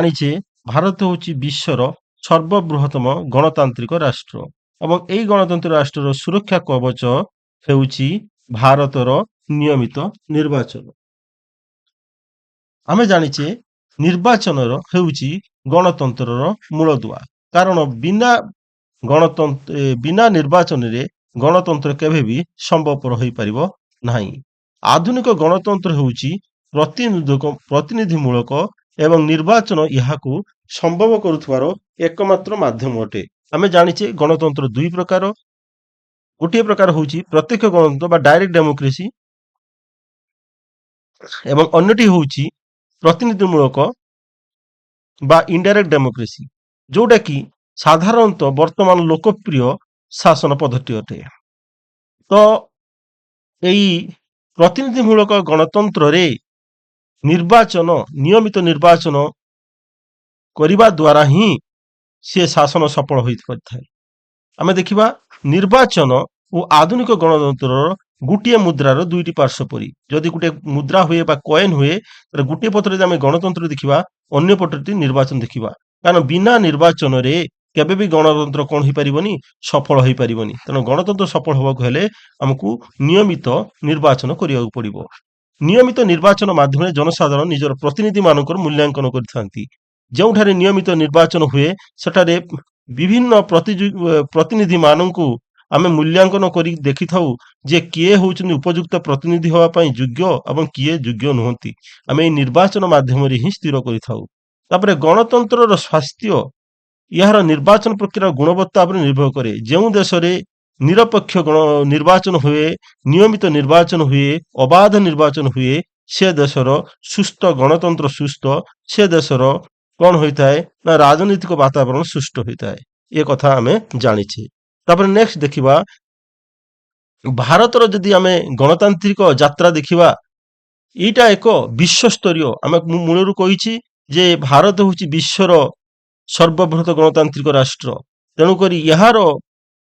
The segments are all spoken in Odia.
ଜାଣିଛେ ଭାରତ ହେଉଛି ବିଶ୍ୱର ସର୍ବବୃହତ୍ତମ ଗଣତାନ୍ତ୍ରିକ ରାଷ୍ଟ୍ର ଏବଂ ଏହି ଗଣତନ୍ତ୍ର ରାଷ୍ଟ୍ରର ସୁରକ୍ଷା କବଚ ହେଉଛି ଭାରତର ନିୟମିତ ନିର୍ବାଚନ। ଆମେ ଜାଣିଛେ ନିର୍ବାଚନର ହେଉଛି ଗଣତନ୍ତ୍ରର ମୂଳଦୁଆ। କାରଣ ବିନା ନିର୍ବାଚନରେ ଗଣତନ୍ତ୍ର କେବେ ବି ସମ୍ଭବପର ହୋଇପାରିବ ନାହିଁ। ଆଧୁନିକ ଗଣତନ୍ତ୍ର ହେଉଛି ପ୍ରତିନିଧିମୂଳକ ଏବଂ ନିର୍ବାଚନ ଏହାକୁ ସମ୍ଭବ କରୁଥିବାର ଏକମାତ୍ର ମାଧ୍ୟମ ଅଟେ। ଆମେ ଜାଣିଛେ ଗଣତନ୍ତ୍ର ଦୁଇ ପ୍ରକାର। ଗୋଟିଏ ପ୍ରକାର ହେଉଛି ପ୍ରତ୍ୟକ୍ଷ ଗଣତନ୍ତ୍ର ବା ଡାଇରେକ୍ଟ ଡେମୋକ୍ରେସି ଏବଂ ଅନ୍ୟଟି ହେଉଛି ପ୍ରତିନିଧିମୂଳକ ବା ଇନଡାଇରେକ୍ଟ ଡେମୋକ୍ରେସି, ଯୋଉଟା କି ସାଧାରଣତଃ ବର୍ତ୍ତମାନ ଲୋକପ୍ରିୟ ଶାସନ ପଦ୍ଧତି ଅଟେ। ତ ଏଇ ପ୍ରତିନିଧିମୂଳକ ଗଣତନ୍ତ୍ରରେ ନିୟମିତ ନିର୍ବାଚନ କରିବା ଦ୍ୱାରା ହିଁ ସେ ଶାସନ ସଫଳ ହୋଇପାରିଥାଏ। ଆମେ ଦେଖିବା ନିର୍ବାଚନ ଓ ଆଧୁନିକ ଗଣତନ୍ତ୍ରର ଗୋଟିଏ ମୁଦ୍ରାର ଦୁଇଟି ପାର୍ଶ୍ୱ ପରି। ଯଦି ଗୋଟିଏ ମୁଦ୍ରା ହୁଏ ବା କଏନ ହୁଏ, ତାହେଲେ ଗୋଟିଏ ପଟରେ ଯଦି ଆମେ ଗଣତନ୍ତ୍ର ଦେଖିବା, ଅନ୍ୟ ପଟରେ ନିର୍ବାଚନ ଦେଖିବା। କାରଣ ବିନା ନିର୍ବାଚନରେ କେବେ ବି ଗଣତନ୍ତ୍ର କଣ ହେଇପାରିବନି, ସଫଳ ହେଇପାରିବନି। ତେଣୁ ଗଣତନ୍ତ୍ର ସଫଳ ହେବାକୁ ହେଲେ ଆମକୁ ନିୟମିତ ନିର୍ବାଚନ କରିବାକୁ ପଡିବ। ନିୟମିତ ନିର୍ବାଚନ ମାଧ୍ୟମରେ ଜନସାଧାରଣ ନିଜର ପ୍ରତିନିଧି ମାନଙ୍କର ମୂଲ୍ୟାଙ୍କନ କରିଥାନ୍ତି। ଯେଉଁଠାରେ ନିୟମିତ ନିର୍ବାଚନ ହୁଏ, ସେଠାରେ ବିଭିନ୍ନ ପ୍ରତିନିଧି ମାନଙ୍କୁ ଆମେ ମୂଲ୍ୟାଙ୍କନ କରି ଦେଖିଥାଉ ଯେ କିଏ ହେଉଛନ୍ତି ଉପଯୁକ୍ତ ପ୍ରତିନିଧି ହେବା ପାଇଁ ଯୋଗ୍ୟ ଏବଂ କିଏ ଯୋଗ୍ୟ ନୁହନ୍ତି। ଆମେ ଏହି ନିର୍ବାଚନ ମାଧ୍ୟମରେ ହିଁ ସ୍ଥିର କରିଥାଉ। ତାପରେ ଗଣତନ୍ତ୍ରର ସ୍ୱାସ୍ଥ୍ୟ ଏହାର ନିର୍ବାଚନ ପ୍ରକ୍ରିୟାର ଗୁଣବତ୍ତା ଉପରେ ନିର୍ଭର କରେ। ଯେଉଁ ଦେଶରେ ନିରପେକ୍ଷ ନିର୍ବାଚନ ହୁଏ, ନିୟମିତ ନିର୍ବାଚନ ହୁଏ, ଅବାଧ ନିର୍ବାଚନ ହୁଏ, ସେ ଦେଶର ସୁସ୍ଥ ଗଣତନ୍ତ୍ର ସୁସ୍ଥ, ସେ ଦେଶର କଣ ହୋଇଥାଏ ନା ରାଜନୈତିକ ବାତାବରଣ ସୃଷ୍ଟ ହୋଇଥାଏ। ଏ କଥା ଆମେ ଜାଣିଛେ। ତାପରେ ନେକ୍ସଟ ଦେଖିବା ଭାରତର ଯଦି ଆମେ ଗଣତାନ୍ତ୍ରିକ ଯାତ୍ରା ଦେଖିବା, ଏଇଟା ଏକ ବିଶ୍ୱସ୍ତରୀୟ। ମୁଁ ମୂଳରୁ କହିଛି ଯେ ଭାରତ ହେଉଛି ବିଶ୍ୱର ସର୍ବବୃହତ ଗଣତାନ୍ତ୍ରିକ ରାଷ୍ଟ୍ର। ତେଣୁକରି ଏହାର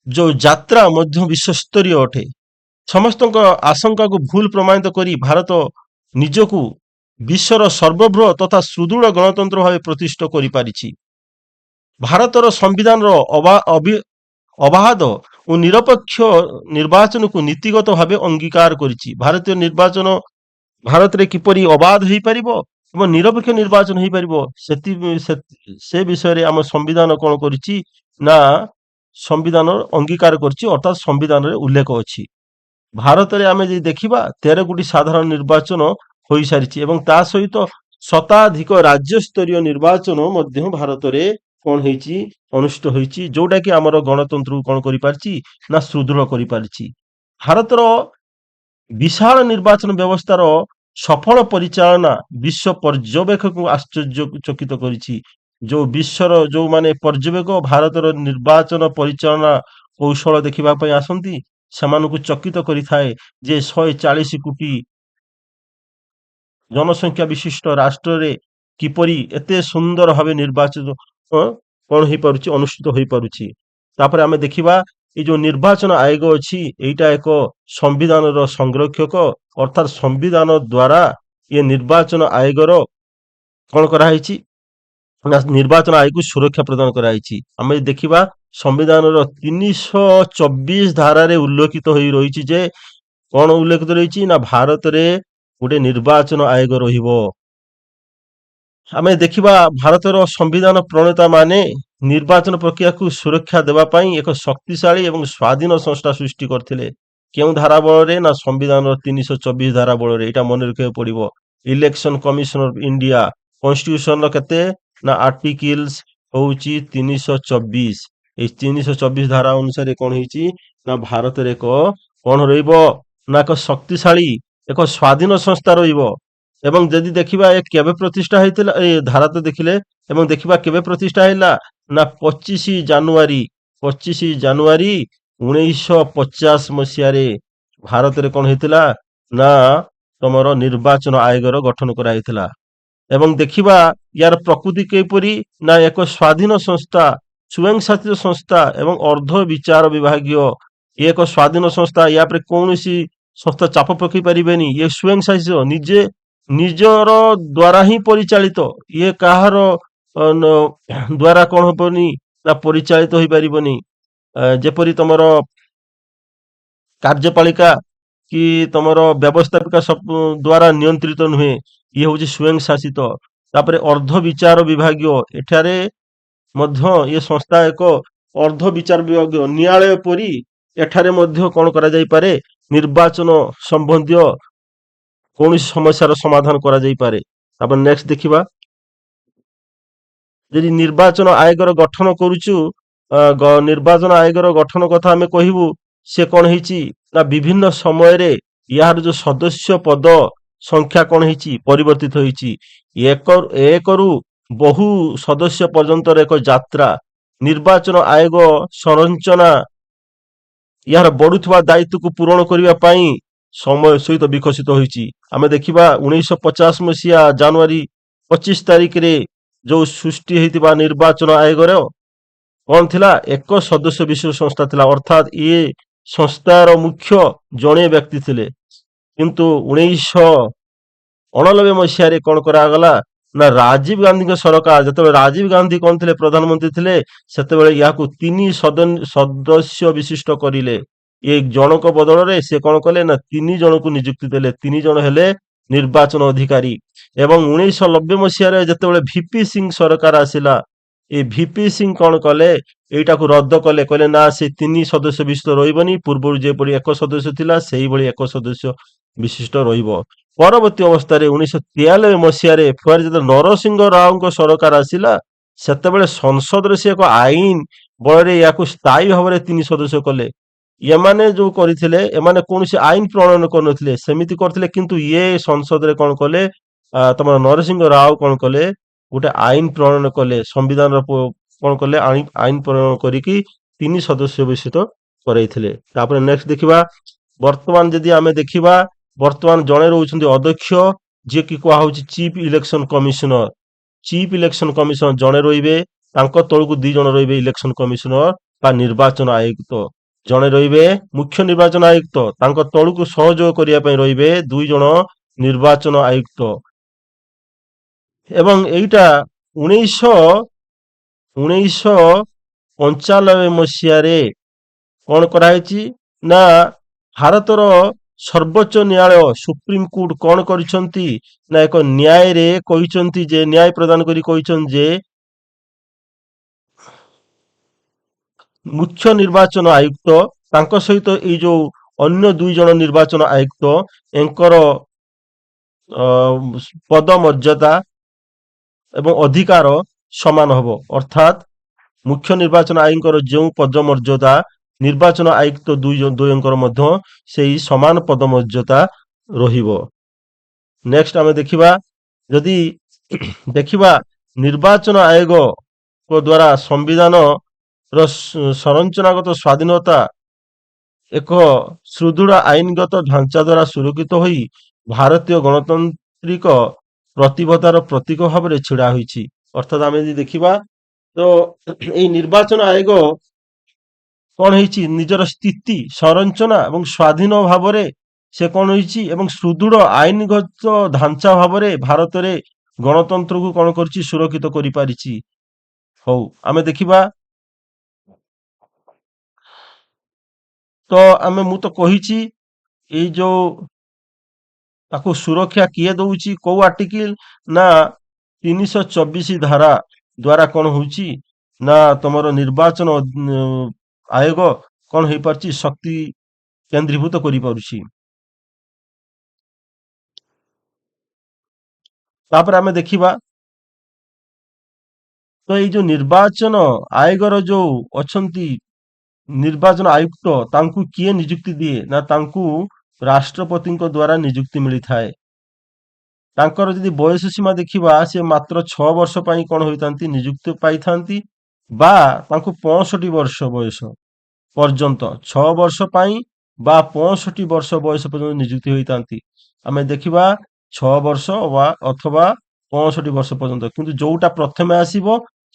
ଯୋଉ ଯାତ୍ରା ମଧ୍ୟ ବିଶ୍ୱସ୍ତରୀୟ ଅଟେ। ସମସ୍ତଙ୍କ ଆଶଙ୍କାକୁ ଭୁଲ ପ୍ରମାଣିତ କରି ଭାରତ ନିଜକୁ ବିଶ୍ୱର ସର୍ବବୃହତ ତଥା ସୁଦୃଢ ଗଣତନ୍ତ୍ର ଭାବେ ପ୍ରତିଷ୍ଠିତ କରିପାରିଛି। ଭାରତର ସମ୍ବିଧାନର ଅବାଧ ଓ ନିରପେକ୍ଷ ନିର୍ବାଚନକୁ ନୀତିଗତ ଭାବେ ଅଙ୍ଗୀକାର କରିଛି। ଭାରତୀୟ ନିର୍ବାଚନ ଭାରତରେ କିପରି ଅବାଧ ହେଇପାରିବ ଏବଂ ନିରପେକ୍ଷ ନିର୍ବାଚନ ହେଇପାରିବ, ସେ ବିଷୟରେ ଆମ ସମ୍ବିଧାନ କଣ କରିଛି ନା ସମ୍ବିଧାନ ଅଙ୍ଗୀକାର କରିଛି, ଅର୍ଥାତ୍ ସମ୍ବିଧାନରେ ଉଲ୍ଲେଖ ଅଛି। ଭାରତରେ ଆମେ ଯଦି ଦେଖିବା 13 ଗୋଟି ସାଧାରଣ ନିର୍ବାଚନ ହୋଇସାରିଛି ଏବଂ ତା ସହିତ ଶତାଧିକ ରାଜ୍ୟସ୍ତରୀୟ ନିର୍ବାଚନ ମଧ୍ୟ ଭାରତରେ କଣ ହେଇଛି, ଅନୁଷ୍ଠିତ ହୋଇଛି, ଯୋଉଟା କି ଆମର ଗଣତନ୍ତ୍ରକୁ କଣ କରିପାରିଛି ନା ସୁଦୃଢ କରିପାରିଛି। ଭାରତର ବିଶାଳ ନିର୍ବାଚନ ବ୍ୟବସ୍ଥାର ସଫଳ ପରିଚାଳନା ବିଶ୍ୱ ପର୍ଯ୍ୟବେକ୍ଷକଙ୍କୁ ଆଶ୍ଚର୍ଯ୍ୟଚକିତ କରିଛି। ଯୋଉ ବିଶ୍ୱର ଯୋଉମାନେ ପର୍ଯ୍ୟବେକ୍ଷକ ଭାରତର ନିର୍ବାଚନ ପରିଚାଳନା କୌଶଳ ଦେଖିବା ପାଇଁ ଆସନ୍ତି, ସେମାନଙ୍କୁ ଚକିତ କରିଥାଏ ଯେ 140 କୋଟି ଜନସଂଖ୍ୟା ବିଶିଷ୍ଟ ରାଷ୍ଟ୍ରରେ କିପରି ଏତେ ସୁନ୍ଦର ଭାବେ ନିର୍ବାଚନ କଣ ହେଇପାରୁଛି, ଅନୁଷ୍ଠିତ ହୋଇପାରୁଛି। ତାପରେ ଆମେ ଦେଖିବା ଏଇ ଯୋଉ ନିର୍ବାଚନ ଆୟୋଗ ଅଛି, ଏଇଟା ଏକ ସମ୍ବିଧାନର ସଂରକ୍ଷକ, ଅର୍ଥାତ୍ ସମ୍ବିଧାନ ଦ୍ୱାରା ଏ ନିର୍ବାଚନ ଆୟୋଗର କଣ କରାହେଇଛି ନା ନିର୍ବାଚନ ଆୟୋଗକୁ ସୁରକ୍ଷା ପ୍ରଦାନ କରାଯାଇଛି। ଆମେ ଦେଖିବା ସମ୍ବିଧାନର 324 ଧାରାରେ ଉଲ୍ଲେଖିତ ହୋଇ ରହିଛି ଯେ କଣ ଉଲ୍ଲେଖିତ ରହିଛି ନା ଭାରତରେ ଗୋଟେ ନିର୍ବାଚନ ଆୟୋଗ ରହିବ। ଆମେ ଦେଖିବା ଭାରତର ସମ୍ବିଧାନ ପ୍ରଣେତା ମାନେ ନିର୍ବାଚନ ପ୍ରକ୍ରିୟାକୁ ସୁରକ୍ଷା ଦେବା ପାଇଁ ଏକ ଶକ୍ତିଶାଳୀ ଏବଂ ସ୍ୱାଧୀନ ସଂସ୍ଥା ସୃଷ୍ଟି କରିଥିଲେ। କେଉଁ ଧାରା ବଳରେ ନା ସମ୍ବିଧାନର 324 ଧାରା ବଳରେ। ଏଇଟା ମନେ ରଖିବାକୁ ପଡିବ। ଇଲେକ୍ସନ କମିଶନ ଅଫ ଇଣ୍ଡିଆ କନଷ୍ଟିଟ୍ୟୁସନର କେତେ ନା ଆର୍ଟିକିଲ୍ସ ହଉଛି 324। ଏଇ 324 ଧାରା ଅନୁସାରେ କଣ ହେଇଛି ନା ଭାରତରେ ଏକ କଣ ରହିବ ନା ଏକ ଶକ୍ତିଶାଳୀ ଏକ ସ୍ୱାଧୀନ ସଂସ୍ଥା ରହିବ। ଏବଂ ଯଦି ଦେଖିବା ଏ କେବେ ପ୍ରତିଷ୍ଠା ହେଇଥିଲା, ଏ ଧାରା ତ ଦେଖିଲେ, ଏବଂ ଦେଖିବା କେବେ ପ୍ରତିଷ୍ଠା ହେଲା ନା 25 ଜାନୁଆରୀ 1950 ମସିହାରେ ଭାରତରେ କଣ ହେଇଥିଲା ନା ତମର ନିର୍ବାଚନ ଆୟୋଗର ଗଠନ କରାଯାଇଥିଲା। ଏବଂ ଦେଖିବା ୟାର ପ୍ରକୃତି କିପରି ନା ଏକ ସ୍ୱାଧୀନ ସଂସ୍ଥା, ସ୍ୱୟଂଶାସିତ ସଂସ୍ଥା ଏବଂ ଅର୍ଦ୍ଧ ବିଚାର ବିଭାଗୀୟ। ଏକ ସ୍ୱାଧୀନ ସଂସ୍ଥା, ୟା ପରେ କୌଣସି ସଂସ୍ଥା ଚାପ ପକେଇ ପାରିବେନି। ଇଏ ସ୍ୱୟଂଶାସିତ, ନିଜର ଦ୍ୱାରା ହିଁ ପରିଚାଳିତ। ଇଏ କାହାର ଦ୍ଵାରା କଣ ହବନି ନା ପରିଚାଳିତ ହୋଇପାରିବନି। ଯେପରି ତମର କାର୍ଯ୍ୟପାଳିକା କି ତମର ବ୍ୟବସ୍ଥାପିକା ସବୁ ଦ୍ଵାରା ନିୟନ୍ତ୍ରିତ ନୁହେଁ, ଇଏ ହଉଛି ସ୍ୱୟଂ ଶାସିତ। ତାପରେ ଅର୍ଦ୍ଧ ବିଚାର ବିଭାଗୀୟ, ଏଠାରେ ମଧ୍ୟ ଏ ସଂସ୍ଥା ଏକ ଅର୍ଦ୍ଧ ବିଚାର ବିଭାଗୀୟ ନ୍ୟାୟାଳୟ ପରି ଏଠାରେ ମଧ୍ୟ କଣ କରାଯାଇପାରେ, ନିର୍ବାଚନ ସମ୍ବନ୍ଧୀୟ କୌଣସି ସମସ୍ୟାର ସମାଧାନ କରାଯାଇପାରେ। ତାପରେ ନେକ୍ସଟ ଦେଖିବା, ଯଦି ନିର୍ବାଚନ ଆୟୋଗର ଗଠନ କରୁଛୁ, ନିର୍ବାଚନ ଆୟୋଗର ଗଠନ କଥା ଆମେ କହିବୁ, ସେ କଣ ହେଇଛି ନା ବିଭିନ୍ନ ସମୟରେ ଏହାର ଯୋଉ ସଦସ୍ୟ ପଦ ସଂଖ୍ୟା କଣ ହେଇଛି ପରିବର୍ତ୍ତିତ ହେଇଛି। ଏକରୁ ବହୁ ସଦସ୍ୟ ପର୍ଯ୍ୟନ୍ତର ଏକ ଯାତ୍ରା। ନିର୍ବାଚନ ଆୟୋଗ ସଂରଚନା ଏହାର ବଢୁଥିବା ଦାୟିତ୍ୱକୁ ପୂରଣ କରିବା ପାଇଁ ସମୟ ସହିତ ବିକଶିତ ହୋଇଛି। ଆମେ ଦେଖିବା 1950 ଜାନୁଆରୀ 25 ଯୋଉ ସୃଷ୍ଟି ହେଇଥିବା ନିର୍ବାଚନ ଆୟୋଗର କଣ ଥିଲା, ଏକ ସଦସ୍ୟ ବିଶିଷ୍ଟ ସଂସ୍ଥା ଥିଲା, ଅର୍ଥାତ୍ ଇଏ ସଂସ୍ଥାର ମୁଖ୍ୟ ଜଣେ ବ୍ୟକ୍ତି ଥିଲେ। କିନ୍ତୁ 1989 କଣ କରାଗଲା ନା ରାଜୀବ ଗାନ୍ଧୀଙ୍କ ସରକାର, ଯେତେବେଳେ ରାଜୀବ ଗାନ୍ଧୀ କଣ ଥିଲେ ପ୍ରଧାନମନ୍ତ୍ରୀ ଥିଲେ, ସେତେବେଳେ ଏହାକୁ 3 ସଦସ୍ୟ ବିଶିଷ୍ଟ କରିଲେ। ଏ ଜଣଙ୍କ ବଦଳରେ ସେ କଣ କଲେ ନା 3 ଜଣଙ୍କୁ ନିଯୁକ୍ତି ଦେଲେ। 3 ଜଣ ହେଲେ ନିର୍ବାଚନ ଅଧିକାରୀ। ଏବଂ 1990 ଯେତେବେଳେ ଭିପି ସିଂ ସରକାର ଆସିଲା, ଏ ଭିପି ସିଂ କଣ କଲେ, ଏଇଟାକୁ ରଦ୍ଦ କଲେ। କହିଲେ ନା, ସେ 3 ସଦସ୍ୟ ବିଶିଷ୍ଟ ରହିବନି, ପୂର୍ବରୁ ଯେପରି 1 ସଦସ୍ୟ ଥିଲା ସେଇଭଳି 1 ସଦସ୍ୟ ବିଶିଷ୍ଟ ରହିବ। ପରବର୍ତ୍ତୀ ଅବସ୍ଥାରେ 1993 ଫେର ଯେତେବେଳେ ନରସିଂହ ରାଓଙ୍କ ସରକାର ଆସିଲା, ସେତେବେଳେ ସଂସଦରେ ସେ ଏକ ଆଇନ ବଳରେ ଏହାକୁ ସ୍ଥାୟୀ ଭାବରେ 3 ସଦସ୍ୟ କଲେ। ଏମାନେ ଯୋଉ କରିଥିଲେ, ଏମାନେ କୌଣସି ଆଇନ ପ୍ରଣୟନ କରିନଥିଲେ, ସେମିତି କରିଥିଲେ। କିନ୍ତୁ ଇଏ ସଂସଦରେ କଣ କଲେ, ତମର ନରସିଂହ ରାଓ କଣ କଲେ, ଗୋଟେ ଆଇନ ପ୍ରଣୟନ କଲେ, ସମ୍ବିଧାନର କଣ କଲେ, ଆଇନ ପ୍ରଣୟନ କରିକି 3 ସଦସ୍ୟ ବିଶିଷ୍ଟ କରେଇଥିଲେ। ତାପରେ ନେକ୍ସଟ ଦେଖିବା, ବର୍ତ୍ତମାନ ଯଦି ଆମେ ଦେଖିବା, ବର୍ତ୍ତମାନ ଜଣେ ରହୁଛନ୍ତି ଅଧ୍ୟକ୍ଷ, ଯିଏକି କୁହାହଉଛି chief election commissioner. Chief election commissioner ଜଣେ ରହିବେ, ତାଙ୍କ ତଳକୁ 2 ଜଣ ରହିବେ ଇଲେକ୍ସନ କମିଶନର ବା ନିର୍ବାଚନ ଆୟୁକ୍ତ। ଜଣେ ରହିବେ ମୁଖ୍ୟ ନିର୍ବାଚନ ଆୟୁକ୍ତ, ତାଙ୍କ ତଳକୁ ସହଯୋଗ କରିବା ପାଇଁ ରହିବେ 2 ଜଣ ନିର୍ବାଚନ ଆୟୁକ୍ତ। ଏବଂ ଏଇଟା 1995 କଣ କରାହେଇଛି ନା ଭାରତର ସର୍ବୋଚ୍ଚ ନ୍ୟାୟାଳୟ ସୁପ୍ରିମକୋର୍ଟ କଣ କରିଛନ୍ତି ନା ଏକ ନ୍ୟାୟରେ କହିଛନ୍ତି ଯେ, ନ୍ୟାୟ ପ୍ରଦାନ କରି କହିଛନ୍ତି ଯେ ମୁଖ୍ୟ ନିର୍ବାଚନ ଆୟୁକ୍ତ ତାଙ୍କ ସହିତ ଏଇ ଯୋଉ ଅନ୍ୟ 2 ଜଣ ନିର୍ବାଚନ ଆୟୁକ୍ତ ଏଙ୍କର ପଦ ମର୍ଯ୍ୟାଦା ଏବଂ ଅଧିକାର ସମାନ ହବ। ଅର୍ଥାତ୍ ମୁଖ୍ୟ ନିର୍ବାଚନ ଆଇନଙ୍କର ଯେଉଁ ପଦ ମର୍ଯ୍ୟାଦା, ନିର୍ବାଚନ ଆୟୁକ୍ତ ଦ୍ୱୟଙ୍କର ମଧ୍ୟ ସେଇ ସମାନ ପଦ ମର୍ଯ୍ୟାଦା ରହିବ। ନେକ୍ସଟ ଆମେ ଦେଖିବା, ଯଦି ଦେଖିବା ନିର୍ବାଚନ ଆୟୋଗଙ୍କ ଦ୍ୱାରା ସମ୍ବିଧାନ ସଂରଚନାଗତ ସ୍ୱାଧୀନତା ଏକ ସୁଦୃଢ ଆଇନଗତ ଢାଞ୍ଚା ଦ୍ୱାରା ସୁରକ୍ଷିତ ହୋଇ ଭାରତୀୟ ଗଣତାନ୍ତ୍ରିକ ପ୍ରତିବଦ୍ଧତାର ପ୍ରତୀକ ଭାବରେ ଛିଡା ହୋଇଛି। ଅର୍ଥାତ୍ ଆମେ ଯଦି ଦେଖିବା, ତ ଏଇ ନିର୍ବାଚନ ଆୟୋଗ କଣ ହେଇଛି, ନିଜର ସ୍ଥିତି ସଂରଚନା ଏବଂ ସ୍ୱାଧୀନ ଭାବରେ ସେ କଣ ହେଇଛି ଏବଂ ସୁଦୃଢ ଆଇନଗତ ଢାଞ୍ଚା ଭାବରେ ଭାରତରେ ଗଣତନ୍ତ୍ରକୁ କଣ କରିଛି, ସୁରକ୍ଷିତ କରିପାରିଛି। ହଉ, ଆମେ ଦେଖିବା, ତ ମୁଁ ତ କହିଛି ଏଇ ଯୋଉ ତାକୁ ସୁରକ୍ଷା କିଏ ଦଉଛି, କୋଉ ଆର୍ଟିକିଲ ନା 324 ଧାରା ଦ୍ଵାରା କଣ ହଉଛି ନା ତମର ନିର୍ବାଚନ ଆୟୋଗ କଣ ହେଇପାରୁଛି, ଶକ୍ତି କେନ୍ଦ୍ରୀଭୂତ କରିପାରୁଛି। ତାପରେ ଆମେ ଦେଖିବା, ତ ଏଇ ଯୋଉ ନିର୍ବାଚନ ଆୟୋଗର ଯୋଉ ଅଛନ୍ତି ନିର୍ବାଚନ ଆୟୁକ୍ତ, ତାଙ୍କୁ କିଏ ନିଯୁକ୍ତି ଦିଏ ନା ତାଙ୍କୁ ରାଷ୍ଟ୍ରପତିଙ୍କ ଦ୍ୱାରା ନିଯୁକ୍ତି ମିଳିଥାଏ। ତାଙ୍କର ଯଦି ବୟସ ସୀମା ଦେଖିବା, ସେ ମାତ୍ର 6 ବର୍ଷ ପାଇଁ କଣ ହୋଇଥାନ୍ତି, ନିଯୁକ୍ତି ପାଇଥାନ୍ତି, ବା ତାଙ୍କୁ 65 ବର୍ଷ ବୟସ ପର୍ଯ୍ୟନ୍ତ, 6 ବର୍ଷ ପାଇଁ ବା 65 ବର୍ଷ ବୟସ ପର୍ଯ୍ୟନ୍ତ ନିଯୁକ୍ତି ହୋଇଥାନ୍ତି। ଆମେ ଦେଖିବା 6 ବର୍ଷ ବା ଅଥବା 65 ବର୍ଷ ପର୍ଯ୍ୟନ୍ତ, କିନ୍ତୁ ଯୋଉଟା ପ୍ରଥମେ ଆସିବ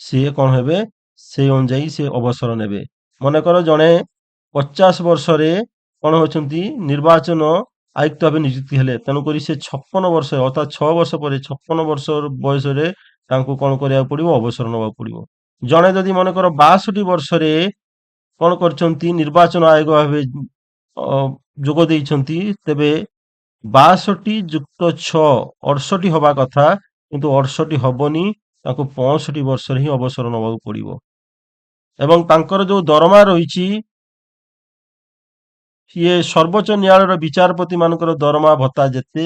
ସିଏ କଣ ହେବେ, ସେଇ ଅନୁଯାୟୀ ସେ ଅବସର ନେବେ। ମନେକର ଜଣେ 50 ବର୍ଷରେ କଣ ହଉଛନ୍ତି ନିର୍ବାଚନ ଆୟୁକ୍ତ ଭାବେ ନିଯୁକ୍ତି ହେଲେ, ତେଣୁକରି ସେ 56 ବର୍ଷ ଅର୍ଥାତ୍ 6 ବର୍ଷ ପରେ 56 ବର୍ଷ ବୟସରେ ତାଙ୍କୁ କଣ କରିବାକୁ ପଡିବ? ଅବସର ନେବାକୁ ପଡିବ। ଜଣେ ଯଦି ମନେକର 62 ବର୍ଷରେ କଣ କରିଛନ୍ତି? ନିର୍ବାଚନ ଆୟୋଗ ଭାବେ ଯୋଗ ଦେଇଛନ୍ତି, ତେବେ 62 ଯୁକ୍ତ 6 68 ହବା କଥା, କିନ୍ତୁ 68 ହବନି, ତାଙ୍କୁ 65 ବର୍ଷରେ ହିଁ ଅବସର ନେବାକୁ ପଡିବ। ଏବଂ ତାଙ୍କର ଯୋଉ ଦରମା ରହିଛି, ଇଏ ସର୍ବୋଚ୍ଚ ନ୍ୟାୟାଳୟର ବିଚାରପତି ମାନଙ୍କର ଦରମା ଭତ୍ତା ଯେତେ,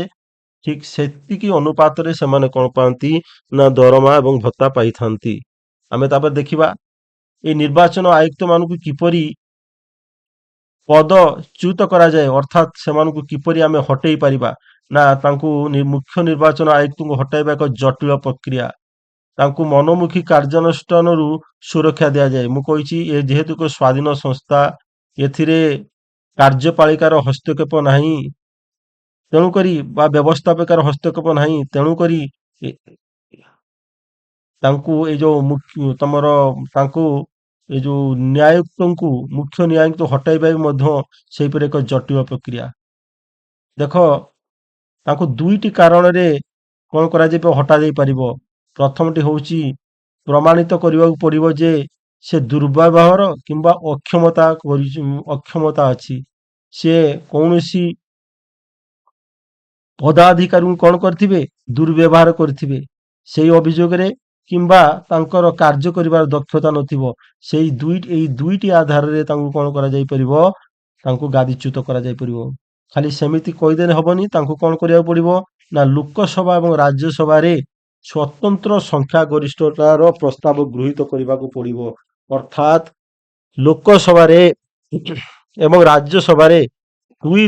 ଠିକ ସେତିକି ଅନୁପାତରେ ସେମାନେ କଣ ପାଆନ୍ତି? ନା ଦରମା ଏବଂ ଭତ୍ତା ପାଇଥାନ୍ତି। ଆମେ ତାପରେ ଦେଖିବା এই ନିର୍ବାଚନ ଆୟୁକ୍ତ ମାନଙ୍କୁ କିପରି ପଦଚ୍ୟୁତ କରାଯାଏ, ଅର୍ଥାତ୍ ସେମାନଙ୍କୁ କିପରି ଆମେ ହଟେଇ ପାରିବା। ନା ତାଙ୍କୁ ମୁଖ୍ୟ ନିର୍ବାଚନ ଆୟୁକ୍ତଙ୍କୁ ହଟାଇବା ଏକ ଜଟିଳ ପ୍ରକ୍ରିୟା। ତାଙ୍କୁ ମନୋମୁଖୀ କାର୍ଯ୍ୟାନୁଷ୍ଠାନରୁ ସୁରକ୍ଷା ଦିଆଯାଏ। ମୁଁ କହିଛି, ଏ ଯେହେତୁ ଏକ ସ୍ୱାଧୀନ ସଂସ୍ଥା, ଏଥିରେ କାର୍ଯ୍ୟପାଳିକାର ହସ୍ତକ୍ଷେପ ନାହିଁ, ତେଣୁକରି ବା ବ୍ୟବସ୍ଥାପିକାର ହସ୍ତକ୍ଷେପ ନାହିଁ, ତେଣୁକରି ତାଙ୍କୁ ଏଇ ଯୋଉ ତମର ତାଙ୍କୁ ଏ ଯୋଉ ନ୍ୟାୟିକଙ୍କୁ ମୁଖ୍ୟ ନ୍ୟାୟିକ ହଟାଇବା ବି ମଧ୍ୟ ସେହିପରି ଏକ ଜଟିଳ ପ୍ରକ୍ରିୟା। ଦେଖ, ତାଙ୍କୁ ଦୁଇଟି କାରଣରେ କଣ କରାଯାଇପାରିବ? ହଟାଯାଇ ପାରିବ। ପ୍ରଥମଟି ହେଉଛି ପ୍ରମାଣିତ କରିବାକୁ ପଡିବ ଯେ ସେ ଦୁର୍ବ୍ୟବହାର କିମ୍ବା ଅକ୍ଷମତା ଅଛି। ସେ କୌଣସି ପଦାଧିକାରୀଙ୍କୁ କଣ କରିଥିବେ? ଦୁର୍ବ୍ୟବହାର କରିଥିବେ। ସେଇ ଅଭିଯୋଗରେ, କିମ୍ବା ତାଙ୍କର କାର୍ଯ୍ୟ କରିବାର ଦକ୍ଷତା ନଥିବ। ଏଇ ଦୁଇଟି ଆଧାରରେ ତାଙ୍କୁ କଣ କରାଯାଇପାରିବ? ତାଙ୍କୁ ଗାଦିଚ୍ୟୁତ କରାଯାଇପାରିବ। ଖାଲି ସେମିତି କହିଦେଲେ ହବନି, ତାଙ୍କୁ କଣ କରିବାକୁ ପଡିବ? ନା ଲୋକସଭା ଏବଂ ରାଜ୍ୟସଭାରେ ସ୍ୱତନ୍ତ୍ର ସଂଖ୍ୟାଗରିଷ୍ଠତାର ପ୍ରସ୍ତାବ ଗୃହୀତ କରିବାକୁ ପଡିବ। ଅର୍ଥାତ୍ ଲୋକସଭାରେ ଏବଂ ରାଜ୍ୟସଭାରେ ଦୁଇ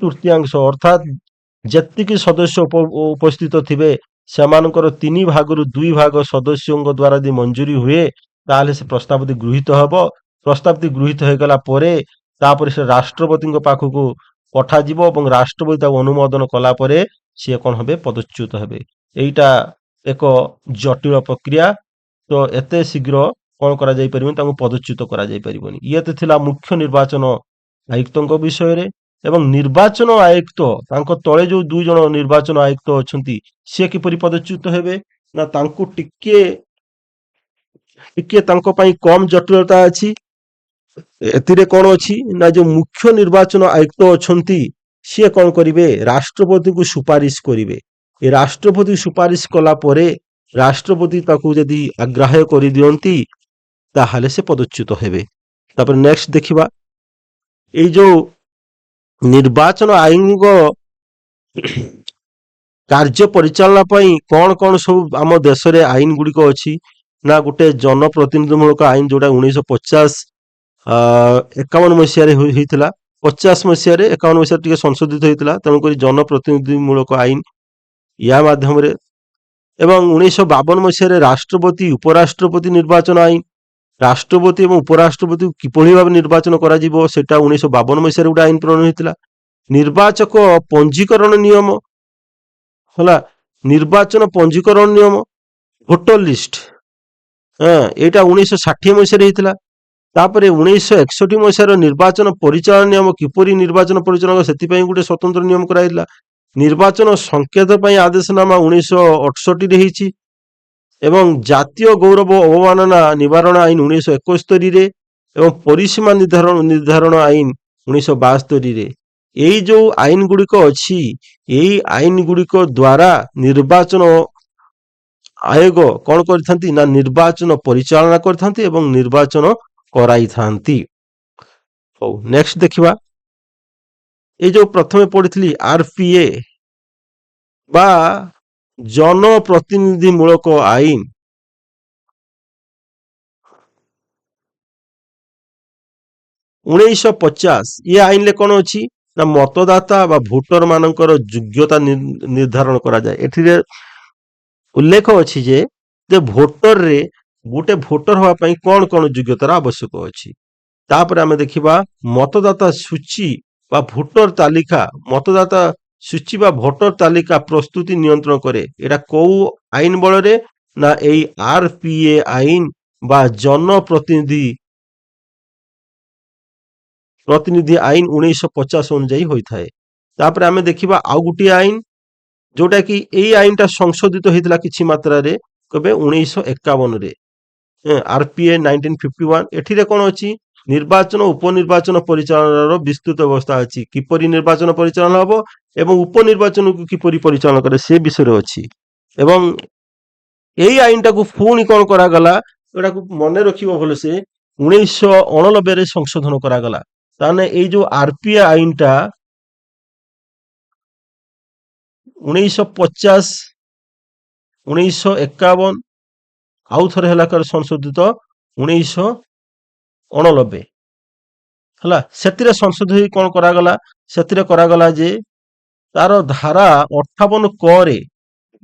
ତୃତୀୟାଂଶ ଅର୍ଥାତ୍ ଯେତିକି ସଦସ୍ୟ ଉପସ୍ଥିତ ଥିବେ, ସେମାନଙ୍କର 3 ଭାଗରୁ 2 ଭାଗ ସଦସ୍ୟଙ୍କ ଦ୍ୱାରା ଯଦି ମଞ୍ଜୁରୀ ହୁଏ, ତାହେଲେ ସେ ପ୍ରସ୍ତାବଟି ଗୃହୀତ ହେବ। ପ୍ରସ୍ତାବଟି ଗୃହୀତ ହୋଇଗଲା ପରେ ତାପରେ ସେ ରାଷ୍ଟ୍ରପତିଙ୍କ ପାଖକୁ ପଠାଯିବ ଏବଂ ରାଷ୍ଟ୍ରପତି ତାକୁ ଅନୁମୋଦନ କଲା ପରେ ସିଏ କଣ ହେବେ? ପଦଚ୍ୟୁତ ହେବେ। ଏଇଟା ଏକ ଜଟିଳ ପ୍ରକ୍ରିୟା। ତ ଏତେ ଶୀଘ୍ର କଣ କରାଯାଇପାରିବନି? ତାଙ୍କୁ ପଦଚ୍ୟୁତ କରାଯାଇପାରିବନି। ଇଏ ତ ଥିଲା ମୁଖ୍ୟ ନିର୍ବାଚନ ଆୟୁକ୍ତଙ୍କ ବିଷୟରେ। ଏବଂ ନିର୍ବାଚନ ଆୟୁକ୍ତ, ତାଙ୍କ ତଳେ ଯୋଉ 2 ଜଣ ନିର୍ବାଚନ ଆୟୁକ୍ତ ଅଛନ୍ତି, ସେ କିପରି ପଦଚ୍ୟୁତ ହେବେ? ନା ତାଙ୍କୁ ଟିକେ ତାଙ୍କ ପାଇଁ କମ ଜଟିଳତା ଅଛି। ଏଥିରେ କଣ ଅଛି? ନା ଯୋଉ ମୁଖ୍ୟ ନିର୍ବାଚନ ଆୟୁକ୍ତ ଅଛନ୍ତି, ସିଏ କଣ କରିବେ? ରାଷ୍ଟ୍ରପତିଙ୍କୁ ସୁପାରିଶ କରିବେ। ଏ ରାଷ୍ଟ୍ରପତି ସୁପାରିଶ କଲା ପରେ ରାଷ୍ଟ୍ରପତି ତାକୁ ଯଦି ଆଗ୍ରାହ୍ୟ କରିଦିଅନ୍ତି, ତାହେଲେ ସେ ପଦଚ୍ୟୁତ ହେବେ। ତାପରେ ନେକ୍ସଟ ଦେଖିବା, ଏଇ ଯୋଉ ନିର୍ବାଚନ ଆଇନଙ୍କ କାର୍ଯ୍ୟ ପରିଚାଳନା ପାଇଁ କଣ କଣ ସବୁ ଆମ ଦେଶରେ ଆଇନ ଗୁଡିକ ଅଛି? ନା ଗୋଟେ ଜନପ୍ରତିନିଧିମୂଳକ ଆଇନ, ଯୋଉଟା 1950 51 ମସିହାରେ ହେଇଥିଲା। 50 ମସିହାରେ, 51 ମସିହାରେ ଟିକେ ସଂଶୋଧିତ ହେଇଥିଲା। ତେଣୁକରି ଜନପ୍ରତିନିଧିମୂଳକ ଆଇନ ୟା ମାଧ୍ୟମରେ, ଏବଂ 1952 ମସିହାରେ ରାଷ୍ଟ୍ରପତି ଉପରାଷ୍ଟ୍ରପତି ନିର୍ବାଚନ ଆଇନ। ରାଷ୍ଟ୍ରପତି ଏବଂ ଉପରାଷ୍ଟ୍ରପତି କିଭଳି ଭାବେ ନିର୍ବାଚନ କରାଯିବ, ସେଟା 1952 ମସିହାରେ ଗୋଟେ ଆଇନ ପ୍ରଣୟନ ହେଇଥିଲା। ନିର୍ବାଚକ ପଞ୍ଜୀକରଣ ନିୟମ ହେଲା, ନିର୍ବାଚନ ପଞ୍ଜୀକରଣ ନିୟମ, ଭୋଟର ଲିଷ୍ଟ, ଏଇଟା 1960 ମସିହାରେ ହେଇଥିଲା। ତାପରେ 1961 ମସିହାର ନିର୍ବାଚନ ପରିଚାଳନା ନିୟମ, କିପରି ନିର୍ବାଚନ ପରିଚାଳନା, ସେଥିପାଇଁ ଗୋଟେ ସ୍ୱତନ୍ତ୍ର ନିୟମ କରାଯାଇଥିଲା। ନିର୍ବାଚନ ସଂକେତ ପାଇଁ ଆଦେଶନାମା 1968ରେ ହେଇଛି। ଏବଂ ଜାତୀୟ ଗୌରବ ଅବମାନନା ନିବାରଣ ଆଇନ 1971ରେ, ଏବଂ ପରିସୀମା ନିର୍ଦ୍ଧାରଣ ଆଇନ 1972ରେ। ଏଇ ଯୋଉ ଆଇନ ଗୁଡିକ ଅଛି, ଏଇ ଆଇନ ଗୁଡିକ ଦ୍ୱାରା ନିର୍ବାଚନ ଆୟୋଗ କଣ କରିଥାନ୍ତି? ନା ନିର୍ବାଚନ ପରିଚାଳନା କରିଥାନ୍ତି ଏବଂ ନିର୍ବାଚନ କରାଇଥାନ୍ତି। ହଉ, ନେକ୍ସଟ ଦେଖିବା, ଏଇ ଯୋଉ ପ୍ରଥମେ ପଢିଥିଲି ଆରପିଏ ବା ଜନପ୍ରତିନିଧିମୂଳକ ଆଇନ, 1950, ଏ ଆଇନରେ କଣ ଅଛି? ନା ମତଦାତା ବା ଭୋଟର ମାନଙ୍କର ଯୋଗ୍ୟତା ନିର୍ଦ୍ଧାରଣ କରାଯାଏ। ଏଥିରେ ଉଲ୍ଲେଖ ଅଛି ଯେ ଭୋଟରରେ, ଗୋଟେ ଭୋଟର ହେବା ପାଇଁ କଣ କଣ ଯୋଗ୍ୟତାର ଆବଶ୍ୟକ ଅଛି। ତାପରେ ଆମେ ଦେଖିବା ମତଦାତା ସୂଚୀ ବା ଭୋଟର ତାଲିକା, ମତଦାତା ସୂଚୀ ବା ଭୋଟର ତାଲିକା ପ୍ରସ୍ତୁତି ନିୟନ୍ତ୍ରଣ କରେ। ଏଟା କୋଉ ଆଇନ ବଳରେ? ନା ଏଇ ଆରପିଏ ଆଇନ ବା ଜନପ୍ରତିନିଧି ଆଇନ 1950 ଅନୁଯାୟୀ ହୋଇଥାଏ। ତାପରେ ଆମେ ଦେଖିବା ଆଉ ଗୋଟିଏ ଆଇନ, ଯୋଉଟା କି ଏଇ ଆଇନଟା ସଂଶୋଧିତ ହେଇଥିଲା କିଛି ମାତ୍ରାରେ କେବେ 1951ରେ, ଆରପିଏ 1951। ଏଠିରେ କଣ ଅଛି? ନିର୍ବାଚନ ଉପନିର୍ବାଚନ ପରିଚାଳନାର ବିସ୍ତୃତ ବ୍ୟବସ୍ଥା ଅଛି। କିପରି ନିର୍ବାଚନ ପରିଚାଳନା ହବ ଏବଂ ଉପନିର୍ବାଚନକୁ କିପରି ପରିଚାଳନା କରେ ସେ ବିଷୟରେ ଅଛି। ଏବଂ ଏଇ ଆଇନଟାକୁ ପୁଣି କଣ କରାଗଲା, ଏଟାକୁ ମନେ ରଖିବ ଭଲସେ, 1989ରେ ସଂଶୋଧନ କରାଗଲା। ତାହେଲେ ଏଇ ଯୋଉ ଆରପିଏ ଆଇନଟା 1950, 1951 ଆଉ ଥରେ ହେଲା ସଂଶୋଧିତ 1989 ହେଲା। ସେଥିରେ ସଂଶୋଧନ ହେଇ କଣ କରାଗଲା? ସେଥିରେ କରାଗଲା ଯେ ତାର ଧାରା 58 ରେ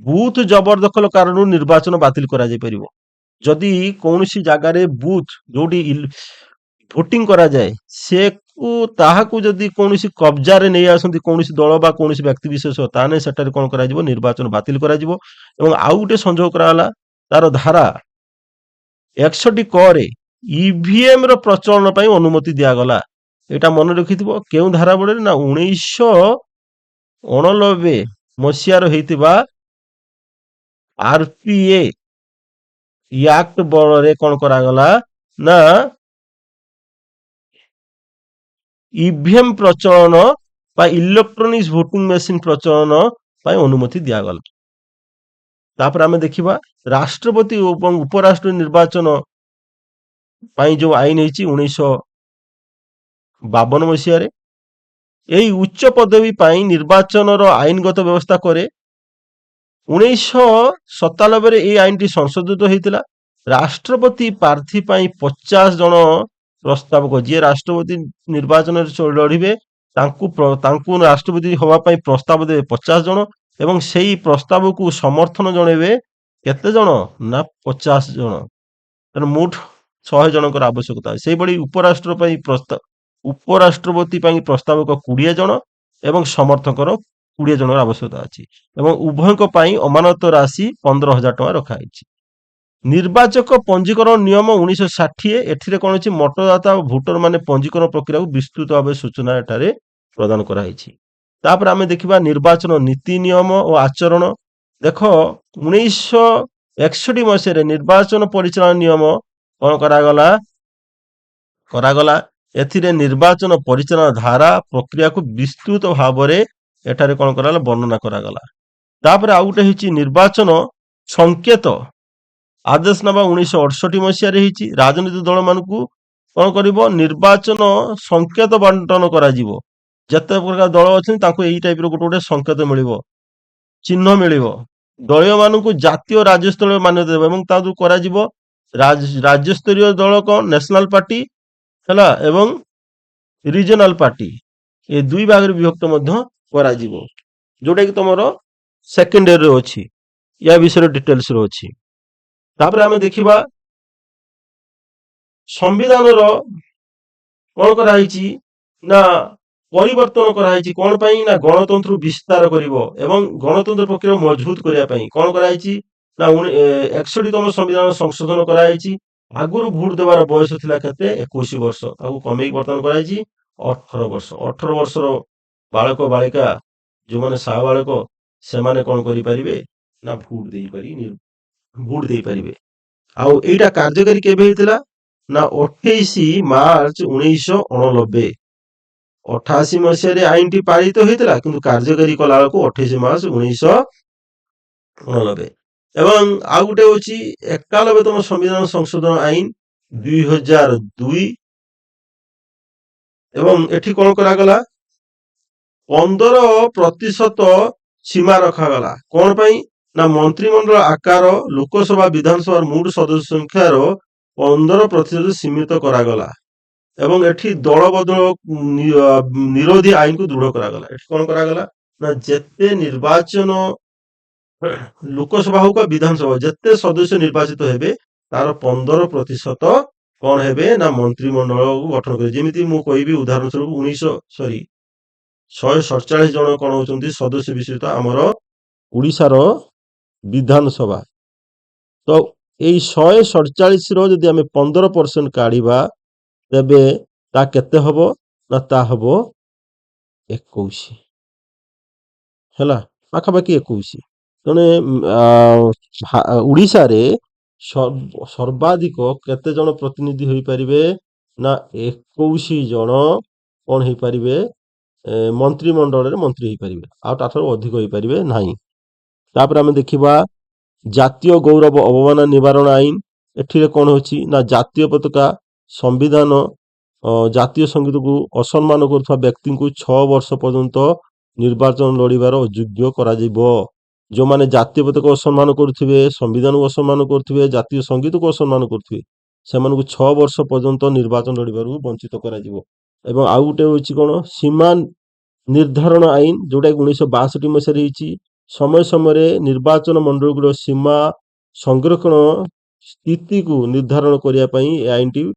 ବୁଥ ଜବରଦଖଲ କାରଣରୁ ନିର୍ବାଚନ ବାତିଲ କରାଯାଇ ପାରିବ। ଯଦି କୌଣସି ଜାଗାରେ ବୁଥ ଯୋଉଠି ଭୋଟିଂ କରାଯାଏ ତାହାକୁ ଯଦି କୌଣସି କବ୍ଜାରେ ନେଇ ଆସନ୍ତି କୌଣସି ଦଳ ବା କୌଣସି ବ୍ୟକ୍ତି ବିଶେଷ, ତାହେଲେ ସେଠାରେ କଣ କରାଯିବ? ନିର୍ବାଚନ ବାତିଲ କରାଯିବ। ଏବଂ ଆଉ ଗୋଟେ ସଂଯୋଗ କରାଗଲା, ତାର ଧାରା 61 ରେ ଇଭିଏମ ର ପ୍ରଚଳନ ପାଇଁ ଅନୁମତି ଦିଆଗଲା। ଏଇଟା ମନେ ରଖିଥିବ। କେଉଁ ଧାରା ବଳରେ? ନା 1989 ମସିହାର ହେଇଥିବା ଆରପିଏ ଆକ୍ଟ ବଳରେ କଣ କରାଗଲା? ନା ଇଭିଏମ ପ୍ରଚଳନ ବା ଇଲେକ୍ଟ୍ରୋନିକ୍ସ ଭୋଟିଂ ମେସିନ ପ୍ରଚଳନ ପାଇଁ ଅନୁମତି ଦିଆଗଲା। ତାପରେ ଆମେ ଦେଖିବା ରାଷ୍ଟ୍ରପତି ଏବଂ ଉପରାଷ୍ଟ୍ର ନିର୍ବାଚନ ପାଇଁ ଯୋଉ ଆଇନ ହେଇଛି 1952 ମସିହାରେ। ଏହି ଉଚ୍ଚ ପଦବୀ ପାଇଁ ନିର୍ବାଚନର ଆଇନଗତ ବ୍ୟବସ୍ଥା କରେ। 1997ରେ ଏହି ଆଇନଟି ସଂଶୋଧିତ ହେଇଥିଲା। ରାଷ୍ଟ୍ରପତି ପ୍ରାର୍ଥୀ ପାଇଁ 50 ଜଣ ପ୍ରସ୍ତାବକ, ଯିଏ ରାଷ୍ଟ୍ରପତି ନିର୍ବାଚନରେ ଲଢିବେ, ତାଙ୍କୁ ରାଷ୍ଟ୍ରପତି ହବା ପାଇଁ ପ୍ରସ୍ତାବ ଦେବେ 50 ଜଣ ଏବଂ ସେଇ ପ୍ରସ୍ତାବକୁ ସମର୍ଥନ ଜଣେଇବେ କେତେ ଜଣ? ନା 50 ଜଣ। ମୋଟ 100 ଜଣଙ୍କର ଆବଶ୍ୟକତା। ସେଇଭଳି ଉପରାଷ୍ଟ୍ରପତି ପାଇଁ ପ୍ରସ୍ତାବକ 20 ଜଣ ଏବଂ ସମର୍ଥକର 20 ଜଣର ଆବଶ୍ୟକତା ଅଛି। ଏବଂ ଉଭୟଙ୍କ ପାଇଁ ଅମାନତ ରାଶି 15,000 ଟଙ୍କା ରଖାଯାଇଛି। ନିର୍ବାଚକ ପଞ୍ଜୀକରଣ ନିୟମ 1960। ଏଥିରେ କଣ ଅଛି? ମତଦାତା ଓ ଭୋଟର ମାନେ ପଞ୍ଜୀକରଣ ପ୍ରକ୍ରିୟାକୁ ବିସ୍ତୃତ ଭାବେ ସୂଚନା ଏଠାରେ ପ୍ରଦାନ କରାଯାଇଛି। ତାପରେ ଆମେ ଦେଖିବା ନିର୍ବାଚନ ନୀତି ନିୟମ ଓ ଆଚରଣ। ଦେଖ 1961 ମସିହାରେ ନିର୍ବାଚନ ପରିଚାଳନା ନିୟମ କଣ କରାଗଲା? ଏଥିରେ ନିର୍ବାଚନ ପରିଚାଳନା ଧାରା ପ୍ରକ୍ରିୟାକୁ ବିସ୍ତୃତ ଭାବରେ ଏଠାରେ କଣ କରାଗଲା? ବର୍ଣ୍ଣନା କରାଗଲା। ତାପରେ ଆଉ ଗୋଟେ ହେଇଛି ନିର୍ବାଚନ ସଂକେତ ଆଦେଶନାମା 1968 ମସିହାରେ ହେଇଛି। ରାଜନୈତିକ ଦଳ ମାନଙ୍କୁ କଣ କରିବ? ନିର୍ବାଚନ ସଂକେତ ବଣ୍ଟନ କରାଯିବ। ଯେତେ ପ୍ରକାର ଦଳ ଅଛନ୍ତି ତାଙ୍କୁ ଏଇ ଟାଇପର ଗୋଟେ ଗୋଟେ ସଂକେତ ମିଳିବ, ଚିହ୍ନ ମିଳିବ। ଦଳୀୟ ମାନଙ୍କୁ ଜାତୀୟ ରାଜ୍ୟସ୍ତରୀୟ ମାନ୍ୟତା ଦେବ ଏବଂ ତାକୁ କରାଯିବ ରାଜ୍ୟସ୍ତରୀୟ ଦଳ କଣ? ନ୍ୟାସନାଲ ପାର୍ଟି ହେଲା ଏବଂ ରିଜନାଲ ପାର୍ଟି, ଏ ଦୁଇ ଭାଗରେ ବିଭକ୍ତ ମଧ୍ୟ କରାଯିବ, ଯୋଉଟା କି ତମର ସେକେଣ୍ଡ ଇୟରରେ ଅଛି। ୟା ବିଷୟରେ ଡିଟେଲ୍ସରେ ଅଛି। ତାପରେ ଆମେ ଦେଖିବା ସମ୍ବିଧାନର କଣ କରାହେଇଛି? ନା ପରିବର୍ତ୍ତନ କରାହେଇଛି। କଣ ପାଇଁ? ନା ଗଣତନ୍ତ୍ର ବିସ୍ତାର କରିବ ଏବଂ ଗଣତନ୍ତ୍ର ପ୍ରକ୍ରିୟା ମଜବୁତ କରିବା ପାଇଁ କଣ କରାହେଇଛି? ନା 61ତମ ସମ୍ବିଧାନ ସଂଶୋଧନ କରାଯାଇଛି। ଆଗରୁ ଭୋଟ ଦେବାର ବୟସ ଥିଲା କେତେ? 21 ବର୍ଷ। ତାକୁ କମେଇକି ବର୍ତ୍ତମାନ କରାଯାଇଛି 18 ବର୍ଷ। 18 ବର୍ଷର ବାଳକ ବାଳିକା, ଯୋଉମାନେ ସାବାଳକ, ସେମାନେ କଣ କରିପାରିବେ? ନା ଭୋଟ ଦେଇପାରିବେ। ଆଉ ଏଇଟା କାର୍ଯ୍ୟକାରୀ କେବେ ହେଇଥିଲା? ନା 28 ମାର୍ଚ୍ଚ 1989। 88 ମସିହାରେ ଆଇନଟି ପାରିତ ହେଇଥିଲା, କିନ୍ତୁ କାର୍ଯ୍ୟକାରୀ କଲା ବେଳକୁ 28 ମାର୍ଚ୍ଚ 1989। ଏବଂ ଆଉ ଗୋଟେ ହଉଛି 91ତମ ସମ୍ବିଧାନ ସଂଶୋଧନ ଆଇନ 2002। ଏବଂ ଏଠି କଣ କରାଗଲା? 15% ସୀମା ରଖାଗଲା। କଣ ପାଇଁ? ନା ମନ୍ତ୍ରିମଣ୍ଡଳ ଆକାର ଲୋକସଭା ବିଧାନସଭାର ମୋଟ ସଦସ୍ୟ ସଂଖ୍ୟାର 15% ସୀମିତ କରାଗଲା। ଏବଂ ଏଠି ଦଳବଦଳ ନିରୋଧୀ ଆଇନକୁ ଦୃଢ କରାଗଲା। ଏଠି କଣ କରାଗଲା? ନା ଯେତେ ନିର୍ବାଚନ ଲୋକସଭା ହଉ ବା ବିଧାନସଭା, ଯେତେ ସଦସ୍ୟ ନିର୍ବାଚିତ ହେବେ ତାର 15% କଣ ହେବେ? ନା ମନ୍ତ୍ରିମଣ୍ଡଳକୁ ଗଠନ କରିବେ। ଯେମିତି ମୁଁ କହିବି ଉଦାହରଣ ସ୍ୱରୂପ 147 ଜଣ କଣ ହଉଛନ୍ତି ସଦସ୍ୟ ବିଶିଷ୍ଟ ଆମର ଓଡିଶାର ବିଧାନସଭା। ତ ଏଇ 147ର ଯଦି ଆମେ 15% କାଢିବା ତେବେ ତା କେତେ ହବ? ନା ତା ହବ 21 ହେଲା। ପାଖାପାଖି 21। ତେଣୁ ଓଡ଼ିଶାରେ ସର୍ବାଧିକ କେତେ ଜଣ ପ୍ରତିନିଧି ହୋଇପାରିବେ? ନା 21 ଜଣ କ'ଣ ହେଇପାରିବେ? ମନ୍ତ୍ରିମଣ୍ଡଳରେ ମନ୍ତ୍ରୀ ହେଇପାରିବେ। ଆଉ ତାଠାରୁ ଅଧିକ ହେଇପାରିବେ ନାହିଁ। ତାପରେ ଆମେ ଦେଖିବା ଜାତୀୟ ଗୌରବ ଅବମାନନା ନିବାରଣ ଆଇନ। ଏଠିରେ କ'ଣ ହେଉଛି ନା ଜାତୀୟ ପତାକା, ସମ୍ବିଧାନ, ଜାତୀୟ ସଙ୍ଗୀତକୁ ଅସମ୍ମାନ କରୁଥିବା ବ୍ୟକ୍ତିଙ୍କୁ 6 ବର୍ଷ ପର୍ଯ୍ୟନ୍ତ ନିର୍ବାଚନ ଲଢ଼ିବାର ଅଯୋଗ୍ୟ କରାଯିବ। ଯେଉଁମାନେ ଜାତୀୟ ପତାକା ଅସମ୍ମାନ କରୁଥିବେ, ସମ୍ବିଧାନକୁ ଅସମ୍ମାନ କରୁଥିବେ, ଜାତୀୟ ସଙ୍ଗୀତକୁ ଅସମ୍ମାନ କରୁଥିବେ, ସେମାନଙ୍କୁ 6 ବର୍ଷ ପର୍ଯ୍ୟନ୍ତ ନିର୍ବାଚନ ଲଢ଼ିବାରୁ ବଞ୍ଚିତ କରାଯିବ। ଏବଂ ଆଉ ଗୋଟେ ହେଉଛି କ'ଣ? ସୀମା ନିର୍ଦ୍ଧାରଣ ଆଇନ, ଯେଉଁଟାକି 1962 ମସିହାରେ ହେଇଛି। ସମୟ ସମୟରେ ନିର୍ବାଚନ ମଣ୍ଡଳୀଗୁଡ଼ିକ ସୀମା ସଂରକ୍ଷଣ ସ୍ଥିତିକୁ ନିର୍ଦ୍ଧାରଣ କରିବା ପାଇଁ ଏ ଆଇନଟି